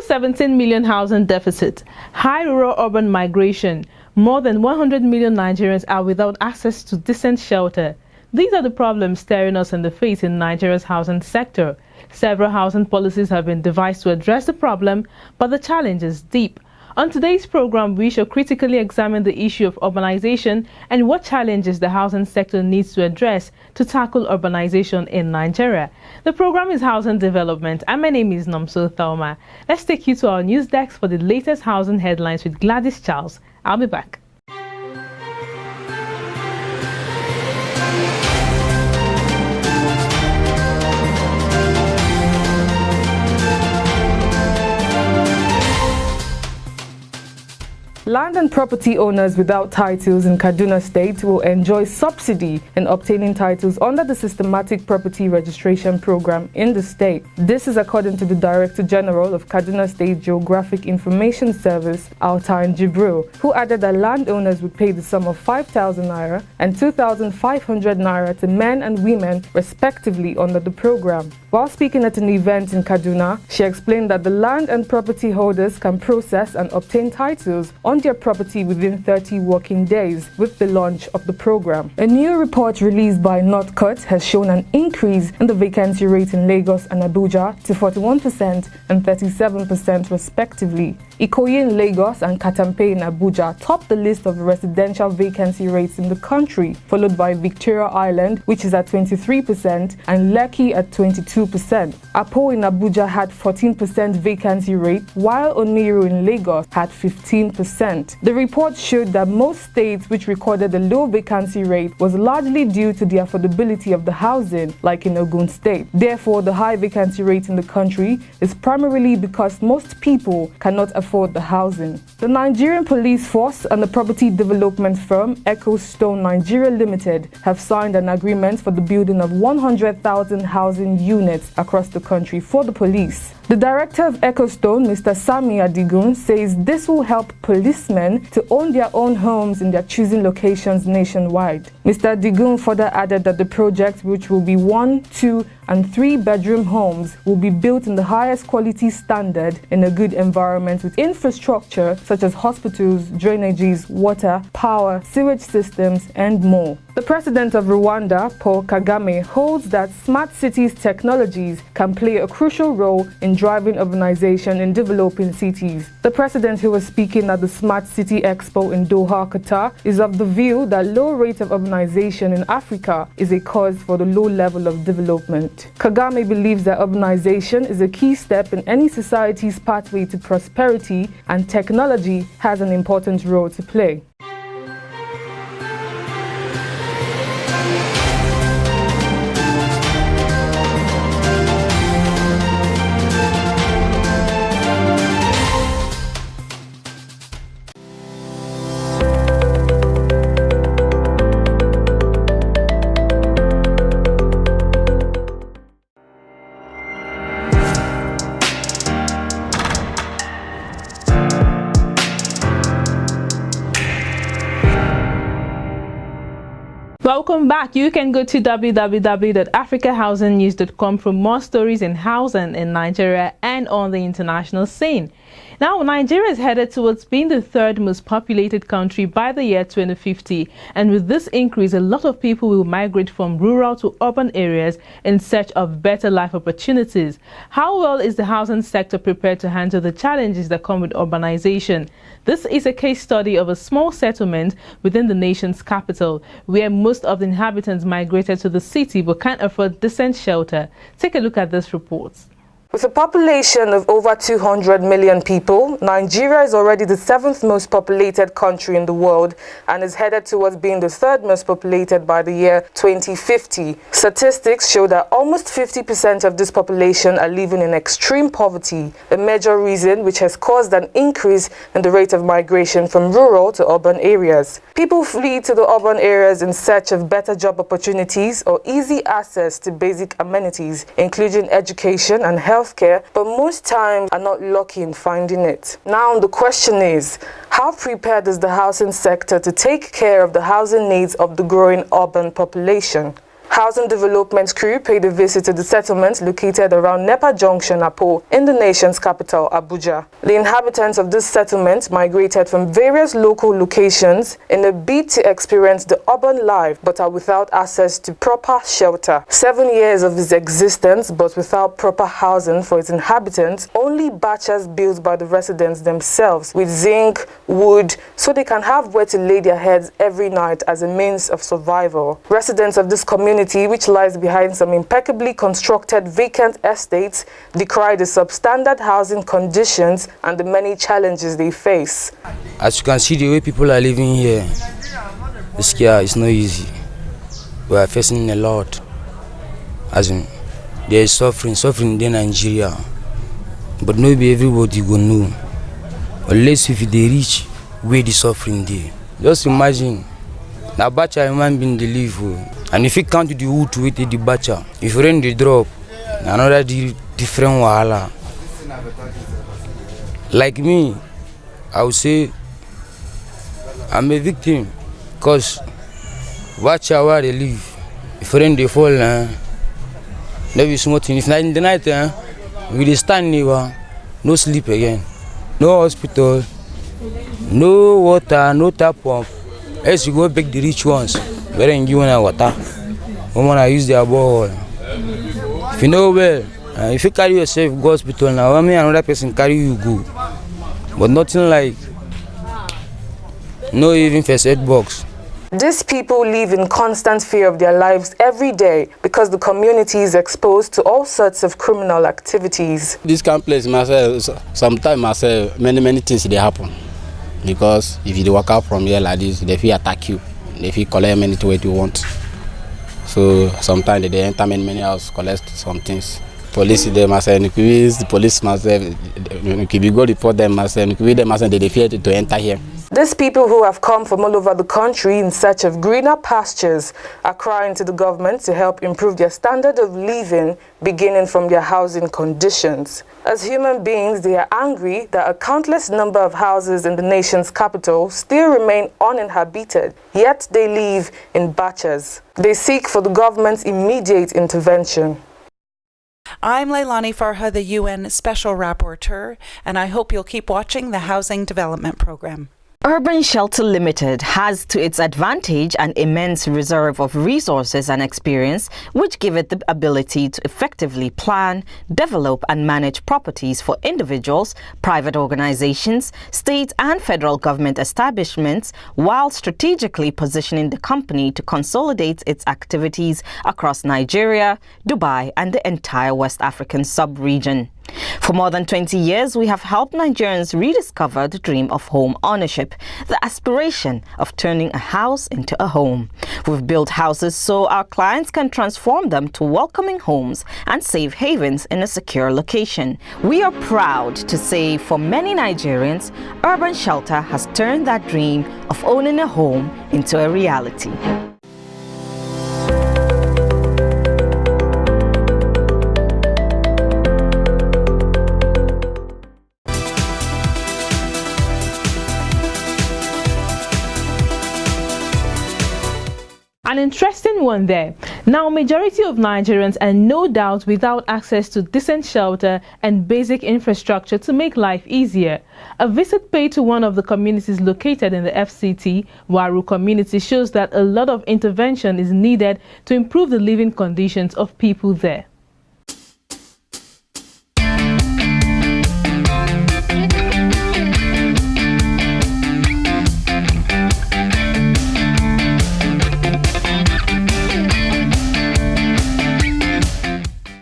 17 million housing deficit, high rural-urban migration, more than 100 million Nigerians are without access to decent shelter. These are the problems staring us in the face in Nigeria's housing sector. Several housing policies have been devised to address the problem, but the challenge is deep. On today's program, we shall critically examine the issue of urbanization and what challenges the housing sector needs to address to tackle urbanization in Nigeria. The program is Housing Development, and my name is Nomso Thelma. Let's take you to our news desk for the latest housing headlines with Gladys Charles. I'll be back. Land and property owners without titles in Kaduna State will enjoy subsidy in obtaining titles under the Systematic Property Registration Program in the state. This is according to the Director General of Kaduna State Geographic Information Service, Altain Jibril, who added that landowners would pay the sum of 5,000 naira and 2,500 naira to men and women respectively under the program. While speaking at an event in Kaduna, she explained that the land and property holders can process and obtain titles on their property within 30 working days with the launch of the program. A new report released by NotCut has shown an increase in the vacancy rate in Lagos and Abuja to 41% and 37% respectively. Ikoyi in Lagos and Katampe in Abuja top the list of residential vacancy rates in the country, followed by Victoria Island, which is at 23%, and Lekki at 22%. Apo in Abuja had 14% vacancy rate, while Oniru in Lagos had 15%. The report showed that most states which recorded a low vacancy rate was largely due to the affordability of the housing, like in Ogun State. Therefore, the high vacancy rate in the country is primarily because most people cannot afford the housing. The Nigerian Police Force and the property development firm Echo Stone Nigeria Limited have signed an agreement for the building of 100,000 housing units across the country for the police. The director of EcoStone, Mr. Sami Adigun, says this will help policemen to own their own homes in their choosing locations nationwide. Mr. Adigun further added that the project, which will be 1, 2, and 3-bedroom homes, will be built in the highest quality standard in a good environment with infrastructure such as hospitals, drainages, water, power, sewage systems, and more. The president of Rwanda, Paul Kagame, holds that smart cities technologies can play a crucial role in driving urbanization in developing cities. The president, who was speaking at the Smart City Expo in Doha, Qatar, is of the view that low rate of urbanization in Africa is a cause for the low level of development. Kagame believes that urbanization is a key step in any society's pathway to prosperity, and technology has an important role to play. Welcome back. You can go to www.africahousingnews.com for more stories in housing in Nigeria and on the international scene. Now, Nigeria is headed towards being the third most populated country by the year 2050. And with this increase, a lot of people will migrate from rural to urban areas in search of better life opportunities. How well is the housing sector prepared to handle the challenges that come with urbanization? This is a case study of a small settlement within the nation's capital, where most of the inhabitants migrated to the city but can't afford decent shelter. Take a look at this report. With a population of over 200 million people, Nigeria is already the 7th most populated country in the world and is headed towards being the 3rd most populated by the year 2050. Statistics show that almost 50% of this population are living in extreme poverty, a major reason which has caused an increase in the rate of migration from rural to urban areas. People flee to the urban areas in search of better job opportunities or easy access to basic amenities, including education and healthcare, but most times are not lucky in finding it. Now the question is, how prepared is the housing sector to take care of the housing needs of the growing urban population? Housing Development crew paid a visit to the settlement located around Nepa Junction, Apo, in the nation's capital, Abuja. The inhabitants of this settlement migrated from various local locations in a bid to experience the urban life but are without access to proper shelter. 7 years of its existence but without proper housing for its inhabitants, only bachas built by the residents themselves with zinc, wood, so they can have where to lay their heads every night as a means of survival. Residents of this community, which lies behind some impeccably constructed vacant estates, decry the substandard housing conditions and the many challenges they face. As you can see, the way people are living here, it's not easy. We are facing a lot. As in, there is suffering in Nigeria, but maybe everybody will know. Unless if they reach where the suffering there. Just imagine, now bacha human being they live, and if you count the wood to it the bacha, if you rain the drop, another different wahala. Like me, I would say I'm a victim, cause bacha where they live, if rain they fall, there is nothing. If in the night, we dey stand there, no sleep again, no hospital, no water, no tap pump. As you go beg the rich ones, where then give them water. Women are use their borehole. If you know well, if you carry yourself go hospital now, I mean another person carry you go. But nothing like, no even first aid box. These people live in constant fear of their lives every day because the community is exposed to all sorts of criminal activities. This kind of place, sometimes many things they happen. Because if you walk out from here like this, they feel attack you. They feel collect many to what you want. So sometimes they enter many houses, collect some things. Police they must say, the police must say, we go report them must say, they fear to enter here. These people who have come from all over the country in search of greener pastures are crying to the government to help improve their standard of living, beginning from their housing conditions. As human beings, they are angry that a countless number of houses in the nation's capital still remain uninhabited, yet they live in bachas. They seek for the government's immediate intervention. I'm Leilani Farha, the UN Special Rapporteur, and I hope you'll keep watching the Housing Development Program. Urban Shelter Limited has to its advantage an immense reserve of resources and experience which give it the ability to effectively plan, develop and manage properties for individuals, private organizations, state and federal government establishments while strategically positioning the company to consolidate its activities across Nigeria, Dubai and the entire West African sub-region. For more than 20 years, we have helped Nigerians rediscover the dream of home ownership, the aspiration of turning a house into a home. We've built houses so our clients can transform them to welcoming homes and safe havens in a secure location. We are proud to say for many Nigerians, Urban Shelter has turned that dream of owning a home into a reality. An interesting one there. Now, majority of Nigerians are no doubt without access to decent shelter and basic infrastructure to make life easier. A visit paid to one of the communities located in the FCT, Waru community, shows that a lot of intervention is needed to improve the living conditions of people there.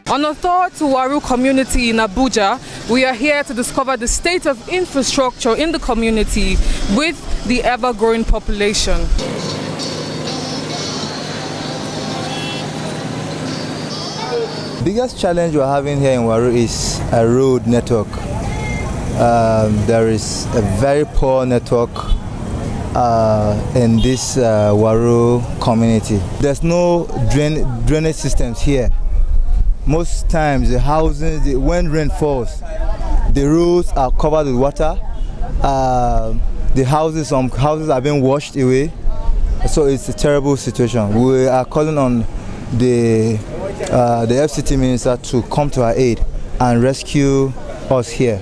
On a tour to Waru community in Abuja, we are here to discover the state of infrastructure in the community with the ever-growing population. Biggest challenge we're having here in Waru is a road network. There is a very poor network in this Waru community. There's no drainage systems here. Most times the houses, when rain falls, the roads are covered with water. Some houses are being washed away. So it's a terrible situation. We are calling on the FCT minister to come to our aid and rescue us here.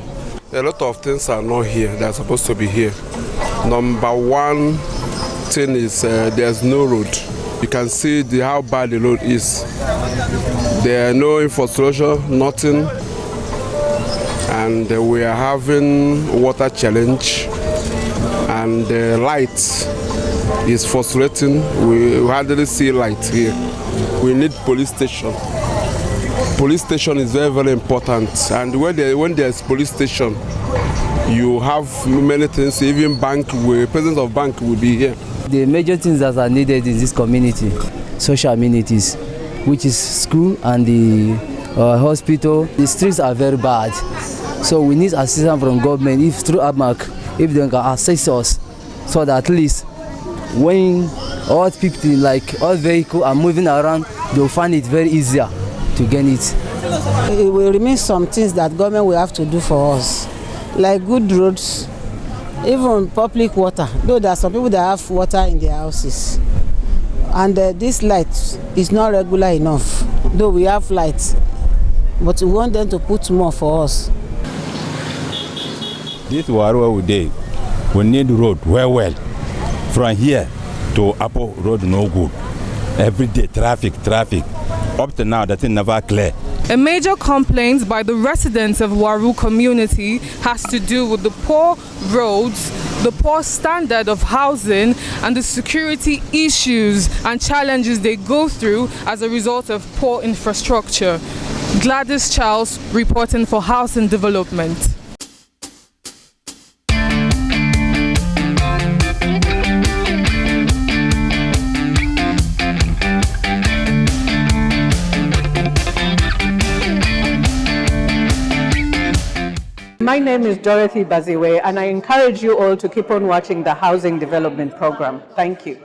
A lot of things are not here. They're supposed to be here. Number one thing is there's no road. You can see how bad the road is. There are no infrastructure, nothing. And we are having water challenge. And the light is frustrating. We hardly see light here. We need police station. Police station is very, very important. And when there's police station, you have many things. Even president of bank will be here. The major things that are needed in this community, social amenities, which is school and the hospital. The streets are very bad. So we need assistance from government, if through ABMAC, if they can assist us, so that at least when all people, like all vehicles are moving around, they'll find it very easier to get it. It will remain some things that government will have to do for us, like good roads, even public water, though there are some people that have water in their houses. And this light is not regular enough, though we have lights, but we want them to put more for us. This Warua we need road well. From here to Apple Road, no good. Every day traffic. Up to now, that thing never clear. A major complaint by the residents of Waru community has to do with the poor roads, the poor standard of housing, and the security issues and challenges they go through as a result of poor infrastructure. Gladys Charles reporting for Housing Development. My name is Dorothy Baziwe, and I encourage you all to keep on watching the Housing Development Program. Thank you.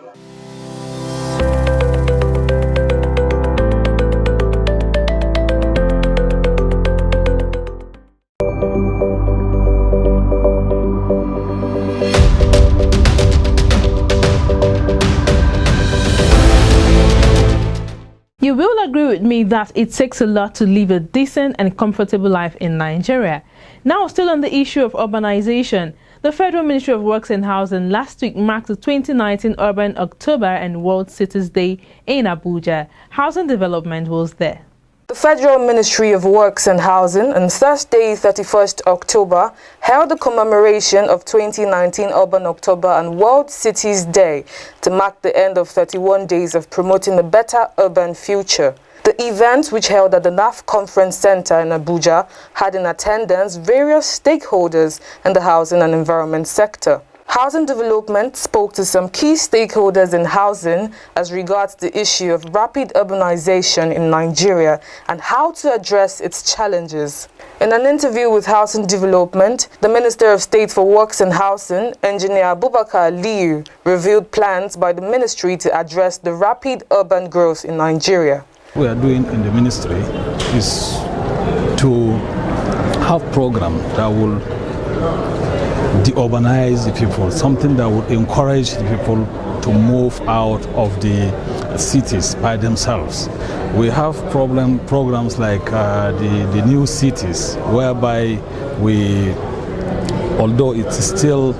You will agree with me that it takes a lot to live a decent and comfortable life in Nigeria. Now, still on the issue of urbanization, the Federal Ministry of Works and Housing last week marked the 2019 Urban October and World Cities Day in Abuja. Housing Development was there. The Federal Ministry of Works and Housing on Thursday, 31st October, held a commemoration of 2019 Urban October and World Cities Day to mark the end of 31 days of promoting a better urban future. The event, which held at the NAF Conference Center in Abuja, had in attendance various stakeholders in the housing and environment sector. Housing Development spoke to some key stakeholders in housing as regards the issue of rapid urbanization in Nigeria and how to address its challenges. In an interview with Housing Development, the Minister of State for Works and Housing, Engineer Abubakar Aliyu, revealed plans by the ministry to address the rapid urban growth in Nigeria. What we are doing in the ministry is to have programs that will de-urbanize the people, something that would encourage the people to move out of the cities by themselves. We have programs like the new cities, whereby although it's still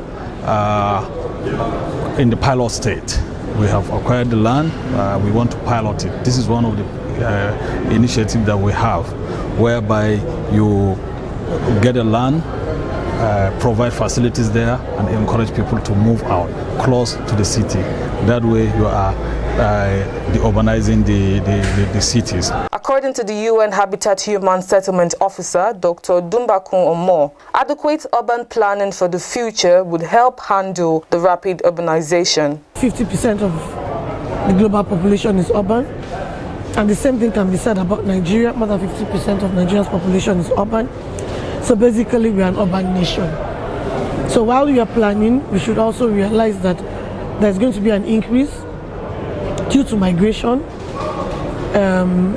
in the pilot state, we have acquired the land, we want to pilot it. This is one of the initiatives that we have, whereby you get a land, provide facilities there, and encourage people to move out close to the city. That way you are de-urbanizing the cities. According to the UN Habitat Human Settlement Officer, Dr. Dumbakun Omo, adequate urban planning for the future would help handle the rapid urbanization. 50% of the global population is urban, and the same thing can be said about Nigeria. More than 50% of Nigeria's population is urban. So basically, we are an urban nation. So while we are planning, we should also realize that there's going to be an increase due to migration,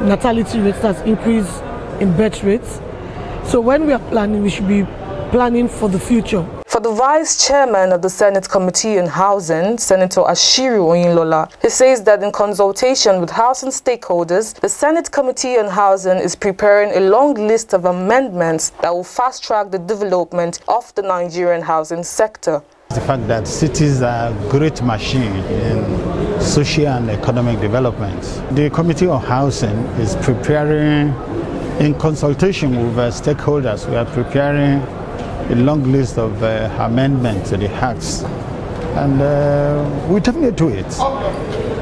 natality rates that's increase in birth rates. So when we are planning, we should be planning for the future. For the Vice Chairman of the Senate Committee on Housing, Senator Ashiru Oyinlola, he says that in consultation with housing stakeholders, the Senate Committee on Housing is preparing a long list of amendments that will fast-track the development of the Nigerian housing sector. The fact that cities are a great machine in social and economic development. The Committee on Housing is preparing, in consultation with stakeholders, we are preparing a long list of amendments to the acts, and we definitely do it.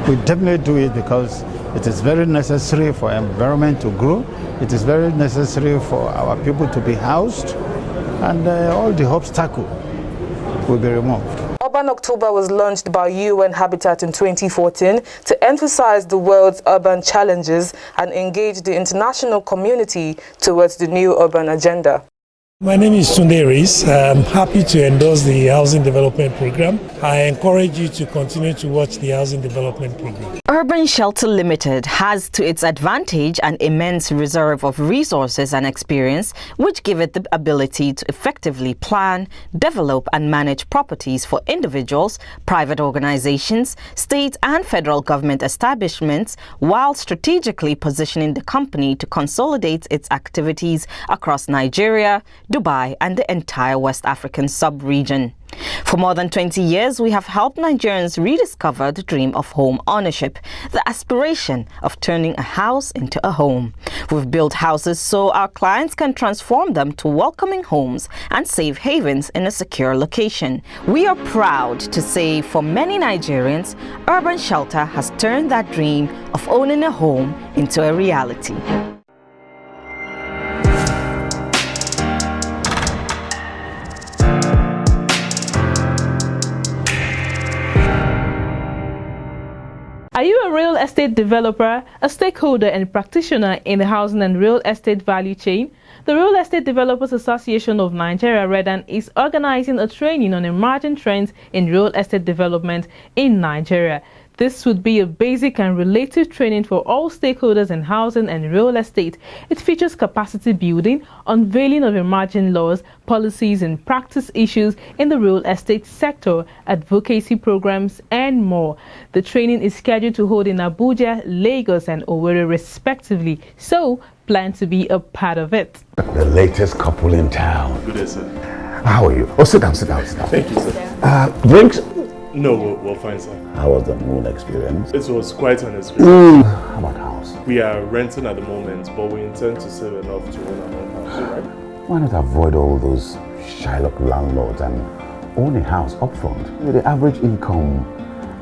We definitely do it because it is very necessary for environment to grow. It is very necessary for our people to be housed, and all the obstacles will be removed. Urban October was launched by UN Habitat in 2014 to emphasize the world's urban challenges and engage the international community towards the new urban agenda. My name is Tunde Reis. I'm happy to endorse the Housing Development Program. I encourage you to continue to watch the Housing Development Program. Urban Shelter Limited has to its advantage an immense reserve of resources and experience, which give it the ability to effectively plan, develop and manage properties for individuals, private organizations, state and federal government establishments, while strategically positioning the company to consolidate its activities across Nigeria, Dubai and the entire West African sub-region. For more than 20 years, we have helped Nigerians rediscover the dream of home ownership, the aspiration of turning a house into a home. We've built houses so our clients can transform them to welcoming homes and safe havens in a secure location. We are proud to say for many Nigerians, Urban Shelter has turned that dream of owning a home into a reality. Are you a real estate developer, a stakeholder and practitioner in the housing and real estate value chain? The Real Estate Developers Association of Nigeria, REDAN, is organizing a training on emerging trends in real estate development in Nigeria. This would be a basic and relative training for all stakeholders in housing and real estate. It features capacity building, unveiling of emerging laws, policies and practice issues in the real estate sector, advocacy programs and more. The training is scheduled to hold in Abuja, Lagos and Owerri respectively, so plan to be a part of it. The latest couple in town. Good day, sir. How are you? Oh, sit down, sit down, sit down. Thank you, sir. Drinks? No, we're fine, sir. How was the moon experience? It was quite an experience. How about house? We are renting at the moment, but we intend to save enough to own our own house, right? Why not avoid all those Shylock landlords and own a house upfront? With the average income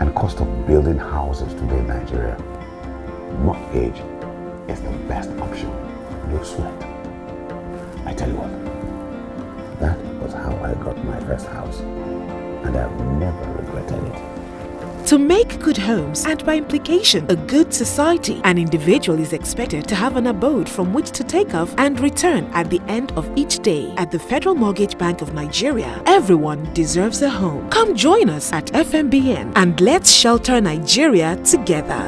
and cost of building houses today in Nigeria, mortgage is the best option. No sweat. I tell you what, that was how I got my first house, and I've never regretted it. To make good homes, and by implication a good society, an individual is expected to have an abode from which to take off and return at the end of each day. At the Federal Mortgage Bank of Nigeria, everyone deserves a home. Come join us at FMBN and let's shelter Nigeria together.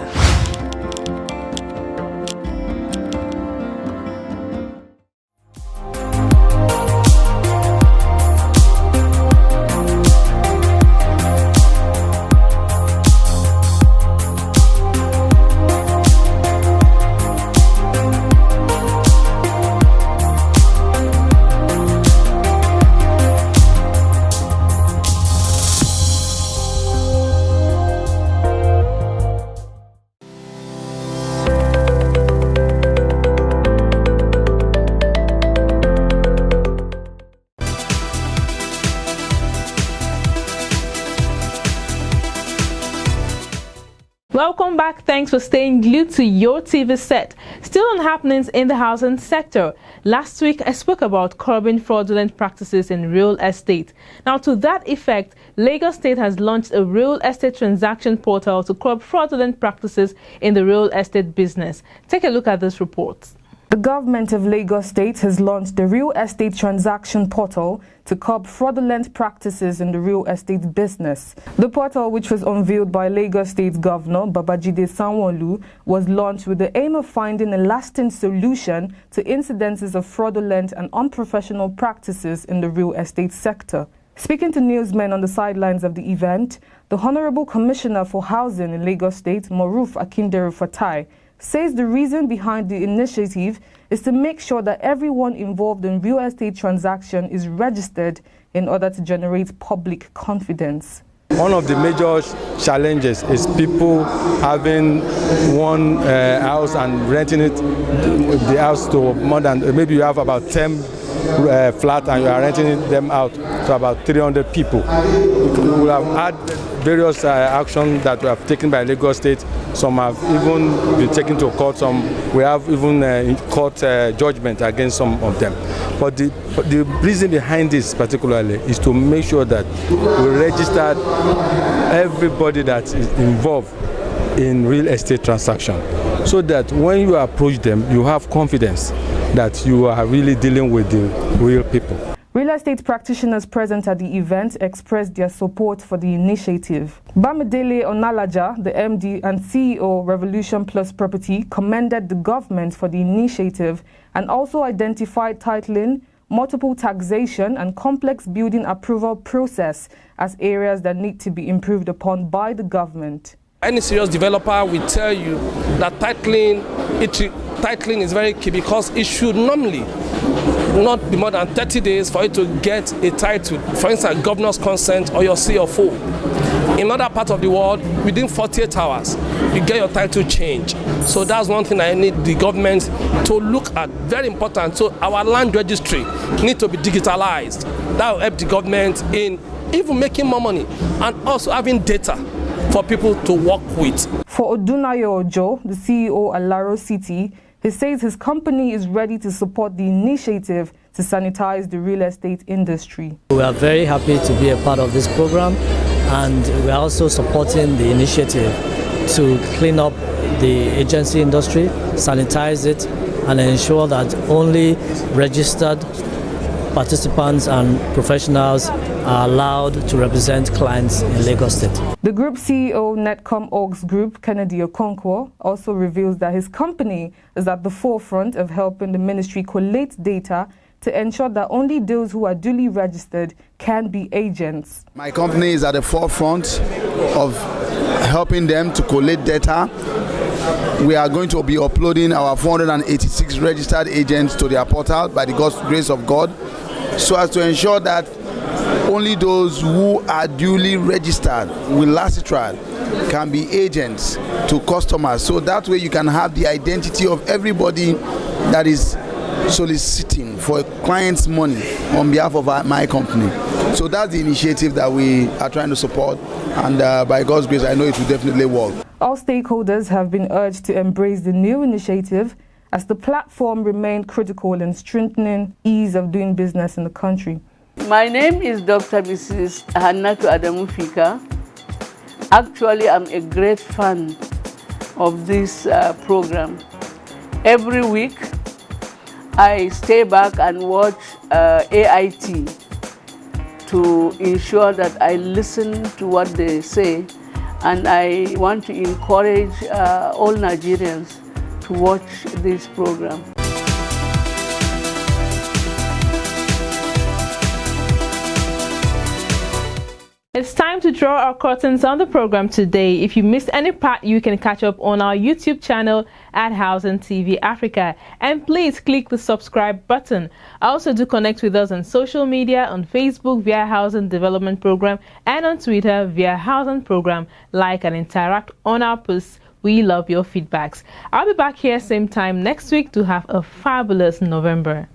Welcome back. Thanks for staying glued to your TV set. Still on happenings in the housing sector. Last week, I spoke about curbing fraudulent practices in real estate. Now, to that effect, Lagos State has launched a real estate transaction portal to curb fraudulent practices in the real estate business. Take a look at this report. The government of Lagos State has launched the Real Estate Transaction Portal to curb fraudulent practices in the real estate business. The portal, which was unveiled by Lagos State Governor Babajide Sanwo-Olu, was launched with the aim of finding a lasting solution to incidences of fraudulent and unprofessional practices in the real estate sector. Speaking to newsmen on the sidelines of the event, the Honorable Commissioner for Housing in Lagos State, Moruf Akinderu Fatai, says the reason behind the initiative is to make sure that everyone involved in real estate transaction is registered in order to generate public confidence. One of the major challenges is people having one house and renting the house to more than, maybe you have about 10 flats and you are renting them out to about 300 people. We have had various actions that we have taken by Lagos State. Some have even been taken to court. Some we have even court judgment against some of them. But the reason behind this particularly is to make sure that we register everybody that is involved in real estate transaction, so that when you approach them, you have confidence that you are really dealing with the real people. Real estate practitioners present at the event expressed their support for the initiative. Bamidele Onalaja, the MD and CEO Revolution Plus Property, commended the government for the initiative and also identified titling, multiple taxation and complex building approval process as areas that need to be improved upon by the government. Any serious developer will tell you that titling is very key, because it should normally not be more than 30 days for you to get a title, for instance, governor's consent or your CFO. In other parts of the world, within 48 hours, you get your title change. So that's one thing I need the government to look at, very important. So our land registry need to be digitalized. That will help the government in even making more money and also having data for people to work with. For Odunayo Ojo, the CEO at Laro City, he says his company is ready to support the initiative to sanitize the real estate industry. We are very happy to be a part of this program, and we are also supporting the initiative to clean up the agency industry, sanitize it, and ensure that only registered participants and professionals are allowed to represent clients in Lagos State. The group CEO, Netcom Orgs Group, Kennedy Okonkwo, also reveals that his company is at the forefront of helping the ministry collate data to ensure that only those who are duly registered can be agents. My company is at the forefront of helping them to collate data. We are going to be uploading our 486 registered agents to their portal by the grace of God, so as to ensure that only those who are duly registered with LACITRAL can be agents to customers. So that way you can have the identity of everybody that is soliciting for a client's money on behalf of my company. So that's the initiative that we are trying to support, and by God's grace I know it will definitely work. All stakeholders have been urged to embrace the new initiative, as the platform remained critical in strengthening ease of doing business in the country. My name is Dr. Mrs. Hannatu Adamu Fika. Actually, I'm a great fan of this program. Every week, I stay back and watch AIT to ensure that I listen to what they say, and I want to encourage all Nigerians to watch this program. It's time to draw our curtains on the program today. If you missed any part, you can catch up on our YouTube channel at Housing TV Africa. And please click the subscribe button. Also do connect with us on social media, on Facebook via Housing Development Program, and on Twitter via Housing Program. Like and interact on our posts. We love your feedbacks. I'll be back here same time next week to have a fabulous November.